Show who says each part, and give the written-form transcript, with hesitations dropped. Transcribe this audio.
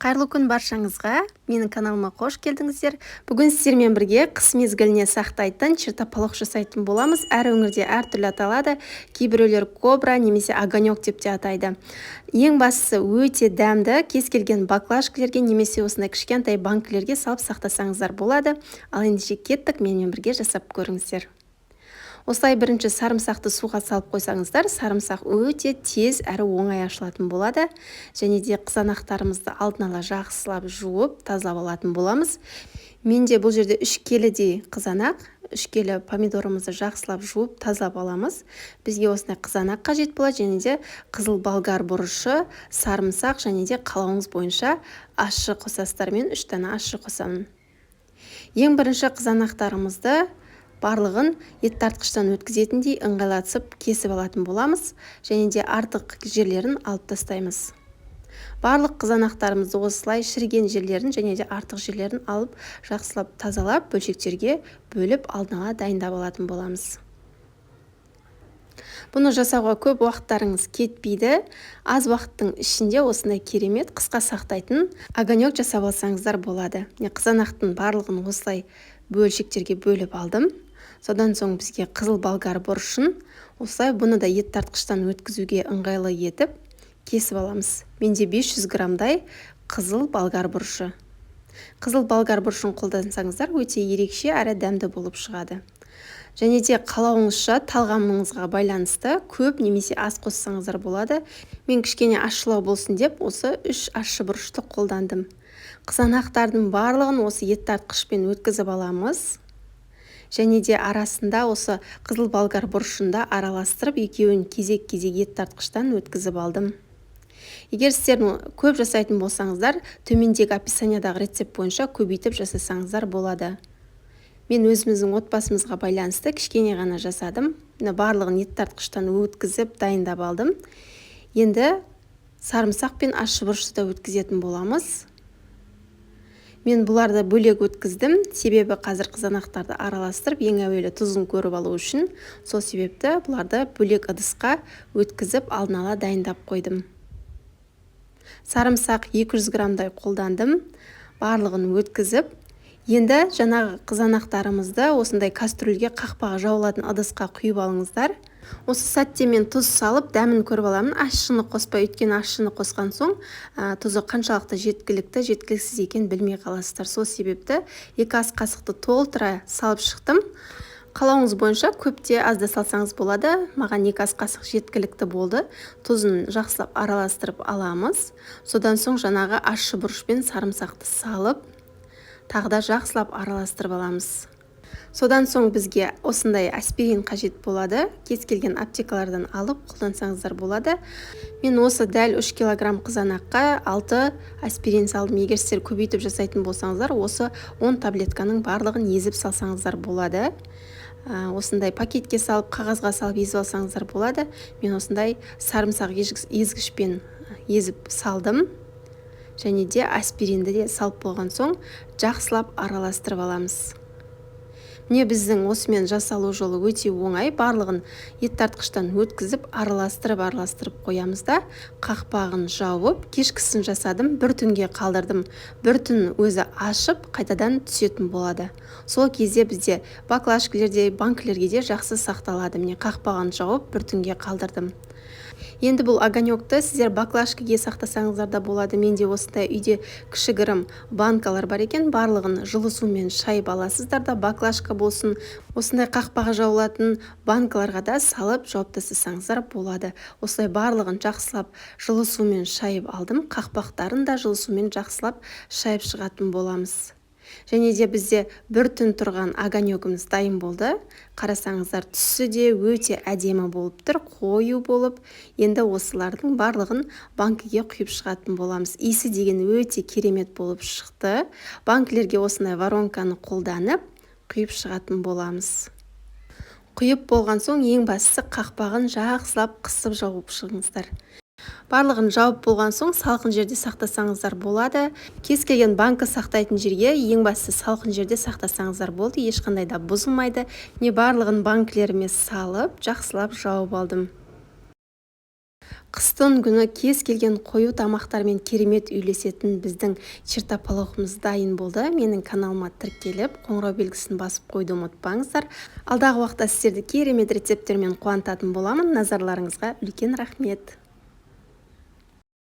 Speaker 1: Қайырлы күн баршаңызға. Менің каналыма қош келдіңіздер. Бүгін сіздермен бірге қыс мезгіліне сақтайтын чертополох жасайтын боламыз. Әр өңірде әртүрлі аталады. Кейбіреулер кобра немесе огонек деп те атайды. Ең бастысы өте дәмді, кез келген баклажкілерге немесе осындай кішкентай банкілерге салып сақтасаңыздар болады. Ал ендеше кеттік, менімен бірге жасап көріңіздер. Осылай бірінші сарымсақты суға салып қойсаңыздар, сарымсақ өте тез әрі оңай ашылатын болады. Және де қызанақтарымызды алдын ала жақсылап жуып, тазалап алатын боламыз. Менде бұл жерде 3 келідей қызанақ, 3 келі помидорымызды жақсылап жуып, тазалап аламыз. Бізге осындай қызанақ қажет болады, және де қызыл болгар бұрышы, сарымсақ және де қалауыңыз бойынша ащы қосасыздар. Мен 3 дана ащы қосамын. Ең бірінші қызанақтарымызды барлығын ет тартқыштан өткізетіндей ыңғайлатып кесіп алатын боламыз, және де артық жерлерін алып тастаймыз. Барлық қызанақтарымызды осылай шіріген жерлерін және де артық жерлерін алып, жақсылап тазалап, бөлшектерге бөліп алдын ала дайындап алатын боламыз. Бұны жасауға көп уақыттарыңыз кетпейді. Аз уақыттың ішінде осындай керемет қысқа сақтайтын огонек жасап алсаңыздар болады. Қызанақтың барлығын осылай бөлшектерге бөліп алдым. Содан соң бізге қызыл болгар бұрышын осылай бұны да ет тартқыштан өткізуге ыңғайлы етіп кесіп аламыз. Менде 500 грамдай қызыл болгар бұрышы. Қызыл болгар бұрышын қолдансаңыздар өте ерекше әрі дәмді болып шығады. Және де қалауыңызша талғамыңызға байланысты көп немесе аз қоссаңыздар болады. Мен кішкене ащылау болсын деп осы 3 ащы бұрышты қолдандым. Қызанақтардың барлығын осы ет тартқышпен өткізіп аламыз. Және де арасында осы қызыл болгар бұрышында араластырып, екеуін кезек-кезек ет тартқыштан өткізіп алдым. Егер сіздер көп жасайтын болсаңыздар, төмендегі описаниядағы рецепт бойынша көбейтіп жасасаңыздар болады. Мен өзіміздің отбасымызға байланысты кішкене ғана жасадым. Барлығын ет тартқыштан өткізіп дайындап алдым. Енді сарымсақ пен ащы бұрышты да өткізетін боламыз. Мен бұларды бөлек өткіздім, себебі қазір қызанақтарды араластырып, ең әуелі тұзын көріп алу үшін, сол себепті бұларды бөлек ыдысқа өткізіп, алдын ала дайындап қойдым. Сарымсақ 200 грамдай қолдандым, барлығын өткізіп, енді жаңағы қызанақтарымызды осындай кастрюльге қақпағы жауылатын ыдысқа құйып алыңыздар. Осы сәтте мен тұз салып, дәмін көріп аламын. Ащыны қоспай, өйткені ащыны қосқан соң, тұзы қаншалықты жеткілікті, жеткіліксіз екен білмей қаласыздар. Сол себепті 2 ас қасықты толтыра салып шықтым. Қалауыңыз бойынша көпте азда салсаңыз болады. Маған 2 ас қасық жеткілікті болды. Тұзын жақсылап араластырып аламыз. Содан соң жаңағы ащы бұрыш пен сарымсақты салып, тағы да жақсылап араластырып аламыз. Содан соң бізге осындай аспирин қажет болады. Кез келген аптекалардан алып қолдансаңыздар болады. Мен осы дәл 3 килограмм қызанаққа 6 аспирин салдым. Егер сіздер көбейтіп жасайтын болсаңыздар, осы 10 таблетканың барлығын езіп салсаңыздар болады. Осындай пакетке салып, қағазға салып езіп алсаңыздар болады. Мен осындай сарымсақ езгішпен езіп салдым. Және де аспиринді де салып болған соң жақсылап араластырып аламыз. Міне біздің осымен жасалу жолы өте оңай. Барлығын ет тартқыштан өткізіп, араластырып қоямыз да, қақпағын жауып, кешкісін жасадым, бір түнге қалдырдым. Бір түн өзі ашып, қайтадан түсетін болады. Сол кезде бізде баклажкілерде, банкілерге де жақсы сақталады. Міне қақпағын жауып, бір түнге қалдырдым. Енді бұл огонекті сіздер баклажкіге сақтасаңыздар да болады. Менде осындай үйде кішігірім банкалар бар екен. Барлығын жылы сумен шайып аласыздар да, баклажка болсын, осындай қақпаға жауылатын банкаларға да салып жауып тастасаңыздар болады. Осылай барлығын жақсылап жылы сумен шайып алдым. Қақпақтарын да жылы сумен жақсылап шайып шығатын боламыз. Және де бізде бір түн тұрған огонегіміз дайын болды. Қарасаңыздар, түсі де өте әдемі болып тұр, қою болып. Енді осылардың барлығын банкіге құйып шығатын боламыз. Иісі деген өте керемет болып шықты. Банкілерге осындай воронканы қолданып құйып шығатын боламыз. Құйып болған соң ең бастысы қақпағын жақсылап қысып жауып шығыңыздар. Барлығын жауып болған соң салқын жерде сақтасаңыздар болады. Кез келген банкі сақтайтын жерге ең бастысы салқын жерде сақтасаңыздар болды. Ешқандай да бұзылмайды. Не барлығын банкілеріме салып, жақсылап жауып алдым. Қыстың күні кез келген қою тамақтармен керемет үйлесетін біздің чертополохымыз дайын болды. Менің каналыма тіркеліп, қоңырау белгісін басып қойды ұмытпаңыздар. Алдағы уақытта сіздерді керемет рецепттермен қуантатын боламын. Назарларыңызға үлкен рахмет.